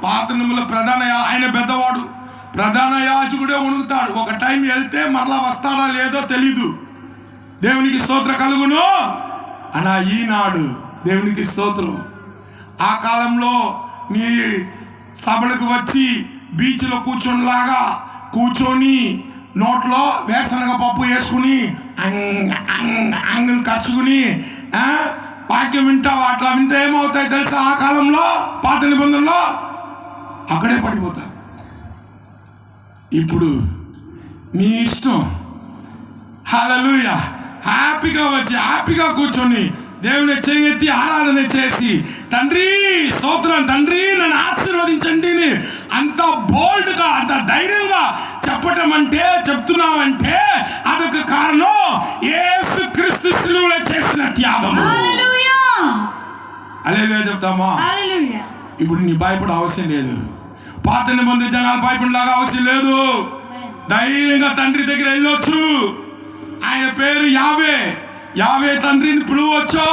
పాత నియమంలో ఆయన పెద్దవాడు, ప్రధాన యాజకుడే వణుకుతాడు. ఒక టైం వెళ్తే మరలా వస్తాడా లేదో తెలీదు. దేవునికి స్తోత్రం కలుగును అనా. ఈనాడు దేవునికి స్తోత్రం. ఆ కాలంలో నీ సభలకు వచ్చి బీచ్లో కూర్చొని నోట్లో వేరుశనగ పప్పు వేసుకుని అంగులు ఖర్చుకుని వాక్యం వింటావు. అట్లా వింటే ఏమవుతాయి తెలుసా? ఆ కాలంలో పాత నిబంధనలో అక్కడే పడిపోతా. ఇప్పుడు నీ ఇష్టం. హల్లెలూయా. హ్యాపీగా వచ్చి హ్యాపీగా కూర్చొని దేవుని చేయెత్తి ఆరాధన చేసి, తండ్రి స్తోత్రం, తండ్రి నన్ను ఆశీర్వదించండి అంత బోల్డ్గా అంత ధైర్యంగా చెప్పటం అంటే, చెప్తున్నామంటే అదొక కారణం యేసు క్రీస్తు శిలువలో చేసిన త్యాగము. హల్లెలూయా చెప్తామా? ఇప్పుడు నీ భయపడే అవసరం లేదు. పాత నిబంధన జనాలు భయపడలాగా అవసరం లేదు. ధైర్యంగా తండ్రి దగ్గర వెళ్ళొచ్చు. ఆయన పేరు యావే. యావే తండ్రిని పిలవచ్చు,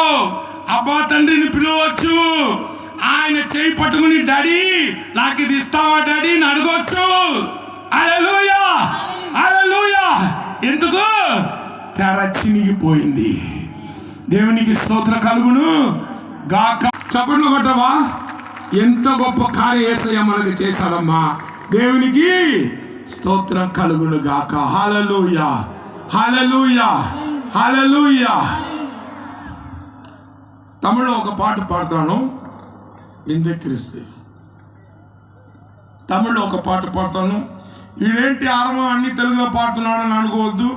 అబ్బా తండ్రిని పిలవచ్చు. ఆయన చేయి పట్టుకుని డాడీ నాకు ఇది ఇస్తావా డాడీ అని అడగవచ్చు. హల్లెలూయా, హల్లెలూయా. ఎందుకు? తెర చినిగిపోయింది. దేవునికి స్తోత్రం కలుగును గాక. చప్పట్లు కొట్టవా? ఎంత గొప్ప కార్యం యేసయ్య మనకు చేశాడమ్మా. దేవునికి స్తోత్రం కలుగును గాక. హల్లెలూయా, హల్లెలూయా, హల్లెలూయా. తమిళ్లో ఒక పాట పాడతాను. ఇందే క్రీస్తు. తమిళ్లో ఒక పాట పాడతాను. వీడేంటి అరవం అన్ని తెలుగులో పాడుతున్నాడని అనుకోవద్దు.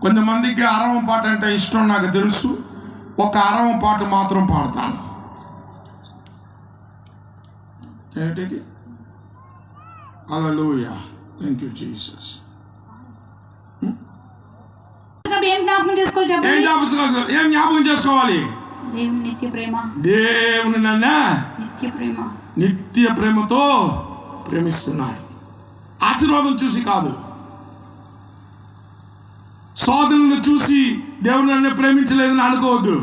కొంతమందికి అరవం పాట అంటే ఇష్టం, నాకు తెలుసు. ఒక అరవం పాట మాత్రం పాడతాను. ఏంటిది? హల్లెలూయా, థాంక్ యూ జీసస్. ఏం జ్ఞాపకం చేసుకోవాలి చెప్పండి? ఏం జ్ఞాపకం చేసుకోవాలి? దేవుని నిత్య ప్రేమ. దేవుని నన్ను నిత్య ప్రేమతో ప్రేమిస్తున్నాడు. ఆశీర్వాదం చూసి కాదు, సోదరులను చూసి దేవుడు నన్ను ప్రేమించలేదని అనుకోవద్దు.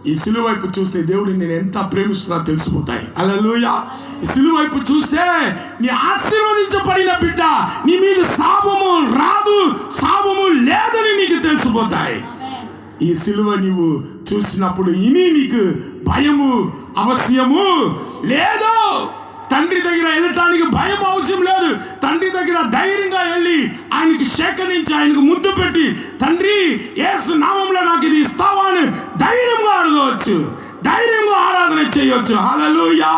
ఈ సిలువ వైపు చూస్తే దేవుడిని నేను ఎంత ప్రేమిస్తున్నా తెలిసిపోతాయి. హల్లెలూయా. ఈ సిలువ వైపు చూస్తే నీ ఆశీర్వదించబడిన బిడ్డ, నీ మీద శాపము రాదు, శాపము లేదని నీకు తెలిసిపోతాయి. ఈ సిలువ నీవు చూసినప్పుడు ఇని నీకు భయము అవశ్యము లేదు. తండ్రి దగ్గర వెళ్ళటానికి భయం అవసరం లేదు. తండ్రి దగ్గర ధైర్యంగా వెళ్ళి ఆయనకి సేకరించి ఆయనకు ముద్దు పెట్టి, తండ్రి యేసు నామంలో నాకు ఇది ఇస్తావా అని ధైర్యంగా అడగవచ్చు, ధైర్యంగా ఆరాధన చేయవచ్చు. హల్లెలూయా.